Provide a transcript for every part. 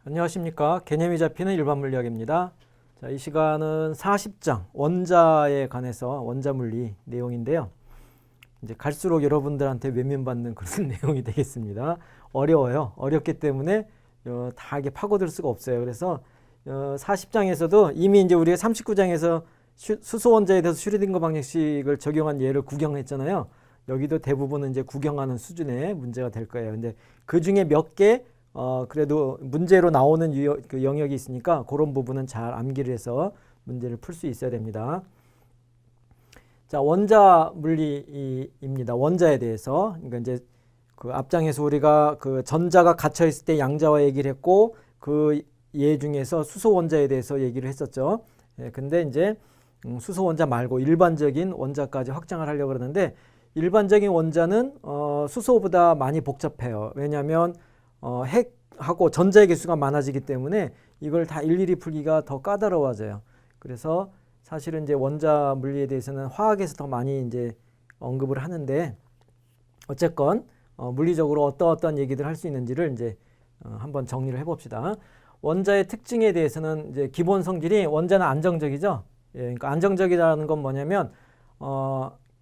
안녕하십니까. 개념이 잡히는 일반물리학입니다. 자, 이 시간은 40장 원자에 관해서 원자물리 내용인데요. 이제 갈수록 여러분들한테 외면받는 그런 내용이 되겠습니다. 어려워요. 어렵기 때문에 다 이게 파고들 수가 없어요. 그래서 40장에서도 이미 이제 우리가 39장에서 수소 원자에 대해서 슈레딩거 방정식을 적용한 예를 구경했잖아요. 여기도 대부분은 이제 구경하는 수준의 문제가 될 거예요. 근데 그 중에 몇 개 그래도 문제로 나오는 그 영역이 있으니까 그런 부분은 잘 암기를 해서 문제를 풀 수 있어야 됩니다. 자, 원자 물리입니다. 원자에 대해서. 그러니까 이제 그 앞장에서 우리가 그 전자가 갇혀 있을 때 양자와 얘기를 했고 그 예 중에서 수소 원자에 대해서 얘기를 했었죠. 예, 근데 이제 수소 원자 말고 일반적인 원자까지 확장을 하려고 그러는데 일반적인 원자는 수소보다 많이 복잡해요. 왜냐하면 핵하고 전자의 개수가 많아지기 때문에 이걸 다 일일이 풀기가 더 까다로워져요. 그래서 사실은 이제 원자 물리에 대해서는 화학에서 더 많이 이제 언급을 하는데 어쨌건 물리적으로 어떤 얘기들 할 수 있는지를 이제 한번 정리를 해봅시다. 원자의 특징에 대해서는 이제 기본 성질이 원자는 안정적이죠. 예, 그러니까 안정적이라는 건 뭐냐면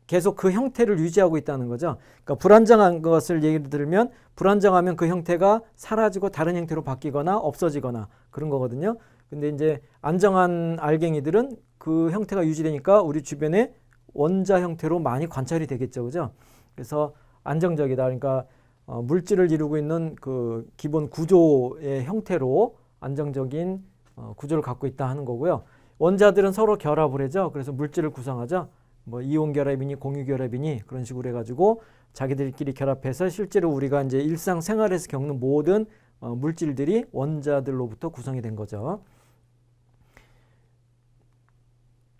계속 그 형태를 유지하고 있다는 거죠. 그러니까 불안정한 것을 예를 들면 불안정하면 그 형태가 사라지고 다른 형태로 바뀌거나 없어지거나 그런 거거든요. 근데 이제 안정한 알갱이들은 그 형태가 유지되니까 우리 주변에 원자 형태로 많이 관찰이 되겠죠. 그죠? 그래서 안정적이다. 그러니까 물질을 이루고 있는 그 기본 구조의 형태로 안정적인 구조를 갖고 있다 하는 거고요. 원자들은 서로 결합을 하죠. 그래서 물질을 구성하죠. 뭐 이온 결합이니 공유 결합이니 그런 식으로 해가지고 자기들끼리 결합해서 실제로 우리가 이제 일상생활에서 겪는 모든 물질들이 원자들로부터 구성이 된 거죠.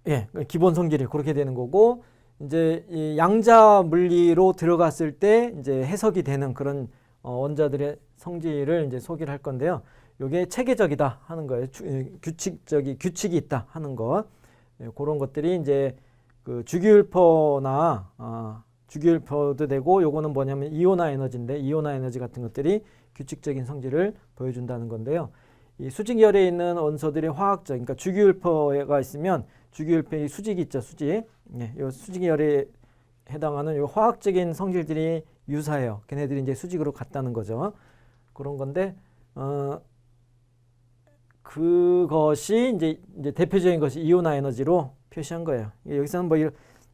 예, 기본 성질이 그렇게 되는 거고 이제 이 양자 물리로 들어갔을 때 이제 해석이 되는 그런 원자들의 성질을 이제 소개를 할 건데요. 이게 체계적이다 하는 거예요. 규칙이 있다 하는 것. 예, 그런 것들이 이제 그 주기율표나 주기율표도 되고 요거는 뭐냐면 이온화 에너지인데 이온화 에너지 같은 것들이 규칙적인 성질을 보여준다는 건데요. 이 수직열에 있는 원소들의 화학적, 그러니까 주기율표가 있으면 주기율표의 수직이 있죠, 수직. 예, 요 수직열에 해당하는 요 화학적인 성질들이 유사해요. 걔네들이 이제 수직으로 같다는 거죠. 그런 건데 그것이 이제 대표적인 것이 이온화 에너지로 표시한 거예요. 여기서는 뭐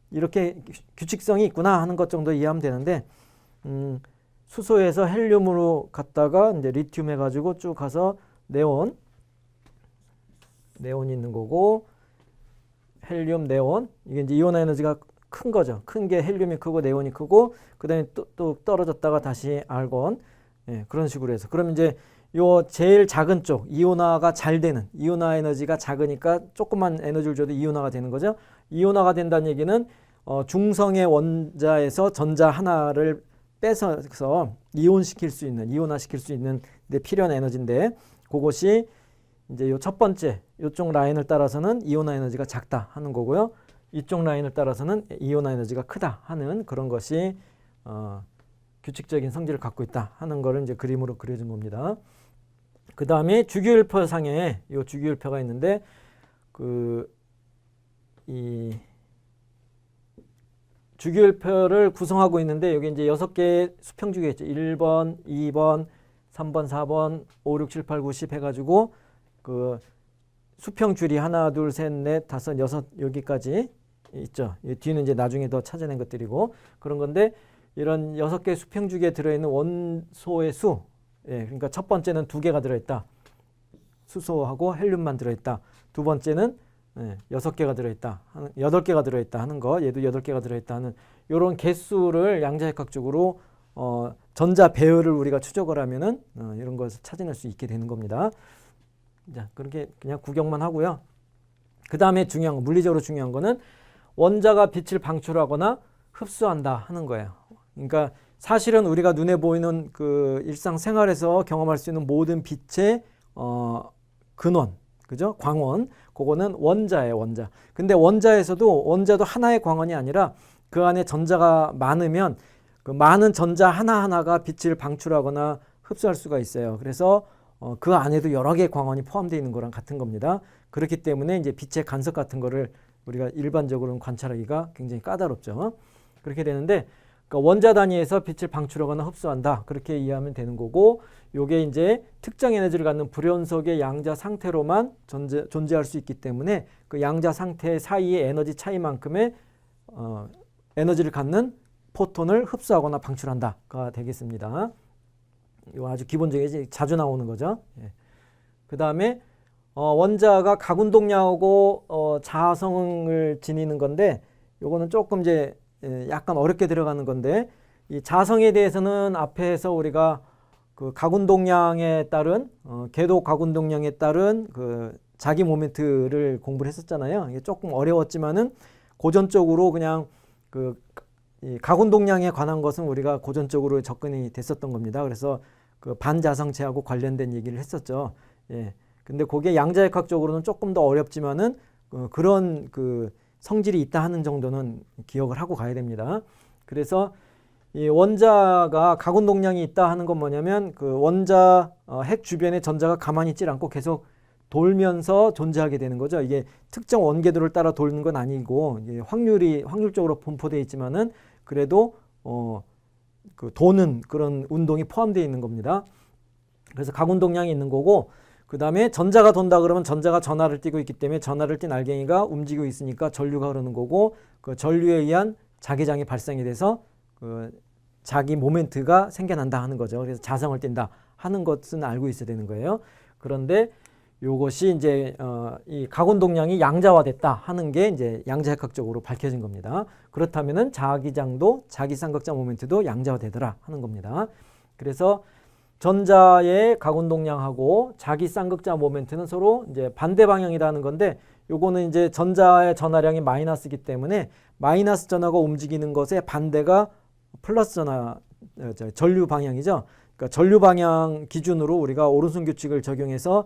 이렇게 규칙성이 있구나 하는 것 정도 이해하면 되는데 수소에서 헬륨으로 갔다가 이제 리튬 해가지고 쭉 가서 네온이 있는 거고 헬륨, 네온 이게 이제 이온화 에너지가 큰 거죠. 큰 게 헬륨이 크고 네온이 크고 그다음에 또 떨어졌다가 다시 알곤 예, 그런 식으로 해서 그럼 이제 요 제일 작은 쪽 이온화가 잘 되는 이온화 에너지가 작으니까 조금만 에너지를 줘도 이온화가 되는 거죠. 이온화가 된다는 얘기는 중성의 원자에서 전자 하나를 뺏어서 이온화시킬 수 있는 데 필요한 에너지인데 그것이 이제 요 첫 번째 요쪽 라인을 따라서는 이온화 에너지가 작다 하는 거고요. 이쪽 라인을 따라서는 이온화 에너지가 크다 하는 그런 것이 규칙적인 성질을 갖고 있다 하는 거를 이제 그림으로 그려준 겁니다. 그 다음에 주기율표 상에 이 주기율표가 있는데 이 주기율표를 구성하고 있는데 여기 이제 6개의 수평주기가 있죠. 1번, 2번, 3번, 4번, 5, 6, 7, 8, 9, 10 해가지고 그 수평줄이 하나, 둘, 셋, 넷, 다섯, 여섯 여기까지 있죠. 뒤는 이제 나중에 더 찾아낸 것들이고 그런 건데 이런 6개의 수평주기에 들어있는 원소의 수 예, 그러니까 첫 번째는 2개가 들어있다. 수소하고 헬륨만 들어있다. 두 번째는 6개가 들어있다. 8개가 들어있다 하는 거. 얘도 8개가 들어있다 하는 이런 개수를 양자역학적으로 전자 배열을 우리가 추적을 하면은 이런 것을 찾아낼 수 있게 되는 겁니다. 자, 그렇게 그냥 구경만 하고요. 그 다음에 중요한 거, 물리적으로 중요한 거는 원자가 빛을 방출하거나 흡수한다 하는 거예요. 그러니까 사실은 우리가 눈에 보이는 그 일상생활에서 경험할 수 있는 모든 빛의 근원, 그죠? 광원, 그거는 원자예요, 원자. 근데 원자도 하나의 광원이 아니라 그 안에 전자가 많으면 그 많은 전자 하나하나가 빛을 방출하거나 흡수할 수가 있어요. 그래서 그 안에도 여러 개의 광원이 포함되어 있는 거랑 같은 겁니다. 그렇기 때문에 이제 빛의 간섭 같은 거를 우리가 일반적으로는 관찰하기가 굉장히 까다롭죠. 그렇게 되는데, 그러니까 원자 단위에서 빛을 방출하거나 흡수한다. 그렇게 이해하면 되는 거고, 요게 이제 특정 에너지를 갖는 불연속의 양자 상태로만 존재할 수 있기 때문에 그 양자 상태 사이의 에너지 차이만큼의 에너지를 갖는 포톤을 흡수하거나 방출한다가 되겠습니다. 이거 아주 기본적이지 자주 나오는 거죠. 예. 그 다음에 원자가 각운동량하고 자성을 지니는 건데, 요거는 조금 이제 약간 어렵게 들어가는 건데, 이 자성에 대해서는 앞에서 우리가 그 각운동량에 따른 궤도 각운동량에 따른 그 자기 모멘트를 공부를 했었잖아요. 이게 조금 어려웠지만은 고전적으로 그냥 이 각운동량에 관한 것은 우리가 고전적으로 접근이 됐었던 겁니다. 그래서 그 반자성체하고 관련된 얘기를 했었죠. 예. 근데 그게 양자역학적으로는 조금 더 어렵지만은 그런 그 성질이 있다 하는 정도는 기억을 하고 가야 됩니다. 그래서 이 원자가 각운동량이 있다 하는 건 뭐냐면 그 원자 핵 주변에 전자가 가만히 있질 않고 계속 돌면서 존재하게 되는 거죠. 이게 특정 원궤도를 따라 도는 건 아니고 이게 확률적으로 분포되어 있지만은 그래도 그 도는 그런 운동이 포함되어 있는 겁니다. 그래서 각운동량이 있는 거고, 그 다음에 전자가 돈다 그러면 전자가 전하를 띠고 있기 때문에 전하를 띈 알갱이가 움직이고 있으니까 전류가 흐르는 거고, 그 전류에 의한 자기장이 발생이 돼서 그 자기 모멘트가 생겨난다 하는 거죠. 그래서 자성을 띈다 하는 것은 알고 있어야 되는 거예요. 그런데 요것이 이제 이 각운동량이 양자화됐다 하는 게 이제 양자역학적으로 밝혀진 겁니다. 그렇다면은 자기장도 자기 쌍극자 모멘트도 양자화되더라 하는 겁니다. 그래서 전자의 각운동량하고 자기 쌍극자 모멘트는 서로 이제 반대 방향이라는 건데, 요거는 이제 전자의 전하량이 마이너스이기 때문에 마이너스 전하가 움직이는 것의 반대가 플러스 전하, 전류 방향이죠. 그러니까 전류 방향 기준으로 우리가 오른손 규칙을 적용해서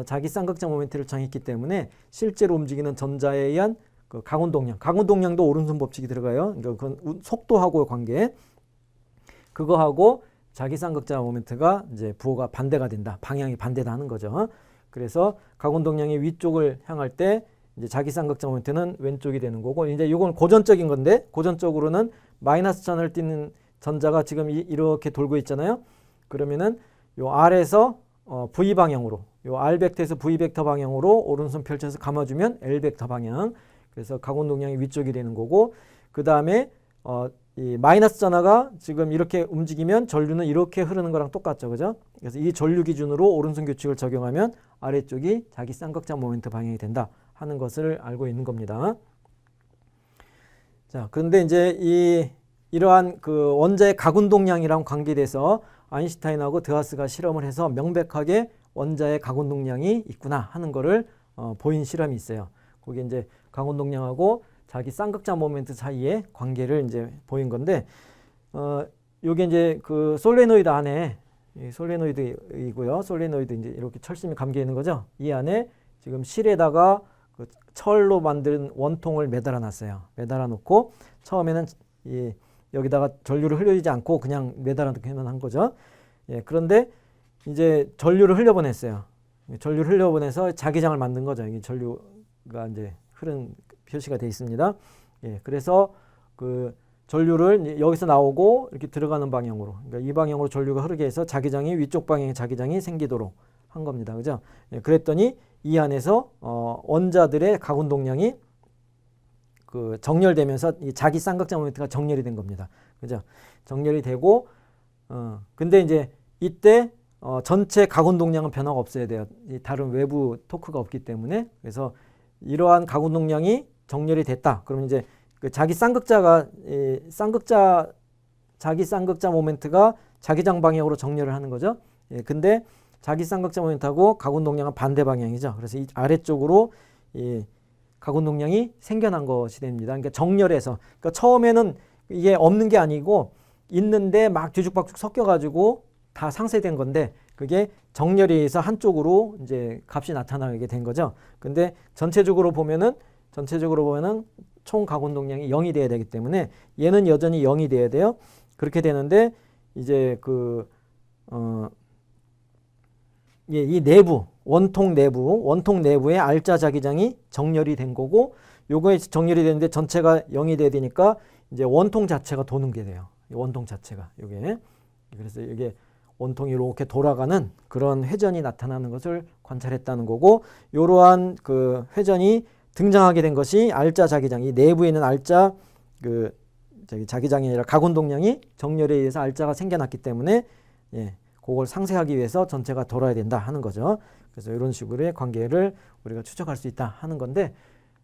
자기 쌍극자 모멘트를 정했기 때문에 실제로 움직이는 전자에 의한 그 각운동량도 오른손 법칙이 들어가요. 그러니까 그건 속도하고의 관계. 그거하고 자기 쌍극자 모멘트가 이제 부호가 반대가 된다. 방향이 반대다 하는 거죠. 그래서 각운동량이 위쪽을 향할 때 이제 자기 쌍극자 모멘트는 왼쪽이 되는 거고, 이제 이건 고전적인 건데, 고전적으로는 마이너스 전을 띠는 전자가 지금 이렇게 돌고 있잖아요. 그러면은 요 R에서 V 방향으로, 요 R 벡터에서 V 벡터 방향으로 오른손 펼쳐서 감아주면 L 벡터 방향. 그래서 각운동량이 위쪽이 되는 거고, 그 다음에 이 마이너스 전하가 지금 이렇게 움직이면 전류는 이렇게 흐르는 거랑 똑같죠. 그죠? 그래서 이 전류 기준으로 오른손 규칙을 적용하면 아래쪽이 자기 쌍극자 모멘트 방향이 된다 하는 것을 알고 있는 겁니다. 자, 그런데 이제 이러한 그 원자의 각운동량이랑 관계돼서 아인슈타인하고 드하스가 실험을 해서 명백하게 원자의 각운동량이 있구나 하는 거를 보인 실험이 있어요. 거기 이제 각운동량하고 자기 쌍극자 모멘트 사이의 관계를 이제 보인 건데, 요게 이제 그 솔레노이드 안에, 솔레노이드이고요. 솔레노이드 이제 이렇게 철심이 감겨 있는 거죠. 이 안에 지금 실에다가 그 철로 만든 원통을 매달아 놨어요. 매달아 놓고 처음에는 여기다가 전류를 흘려주지 않고 그냥 매달아 놓기만 한 거죠. 예, 그런데 이제 전류를 흘려보냈어요. 전류를 흘려보내서 자기장을 만든 거죠. 이게 전류가 이제 흐른 표시가 되어 있습니다. 예, 그래서 그 전류를 여기서 나오고 이렇게 들어가는 방향으로, 그러니까 이 방향으로 전류가 흐르게 해서 자기장이 위쪽 방향의 자기장이 생기도록 한 겁니다. 그죠? 예, 그랬더니 이 안에서 원자들의 각운동량이 그 정렬되면서 이 자기 쌍극자 모멘트가 정렬이 된 겁니다. 그죠? 정렬이 되고, 근데 이제 이때 전체 각운동량은 변화가 없어야 돼요. 이 다른 외부 토크가 없기 때문에. 그래서 이러한 각운동량이 정렬이 됐다. 그러면 이제 그 자기 쌍극자가 자기 쌍극자 모멘트가 자기장 방향으로 정렬을 하는 거죠. 예, 근데 자기 쌍극자 모멘트하고 각운동량은 반대 방향이죠. 그래서 이 아래쪽으로 이 각운동량이 생겨난 것이 됩니다. 그러니까 정렬해서, 그러니까 처음에는 이게 없는 게 아니고 있는데 막 뒤죽박죽 섞여가지고 다 상쇄된 건데, 그게 정렬에 의해서 한쪽으로 이제 값이 나타나게 된 거죠. 근데 전체적으로 보면은 총 각운동량이 0이 돼야 되기 때문에 얘는 여전히 0이 돼야 돼요. 그렇게 되는데 이제 예, 이 내부 원통 내부에 알자 자기장이 정렬이 된 거고, 요거에 정렬이 되는데 전체가 0이 돼야 되니까 이제 원통 자체가 도는 게 돼요. 이 원통 자체가 요게. 그래서 이게 원통이 이렇게 돌아가는 그런 회전이 나타나는 것을 관찰했다는 거고, 이러한 그 회전이 등장하게 된 것이 알자 자기장, 이 내부에 있는 알자 그 자기장이 아니라 각운동량이 정렬에 의해서 알자가 생겨났기 때문에, 예, 그걸 상쇄하기 위해서 전체가 돌아야 된다 하는 거죠. 그래서 이런 식으로의 관계를 우리가 추적할 수 있다 하는 건데,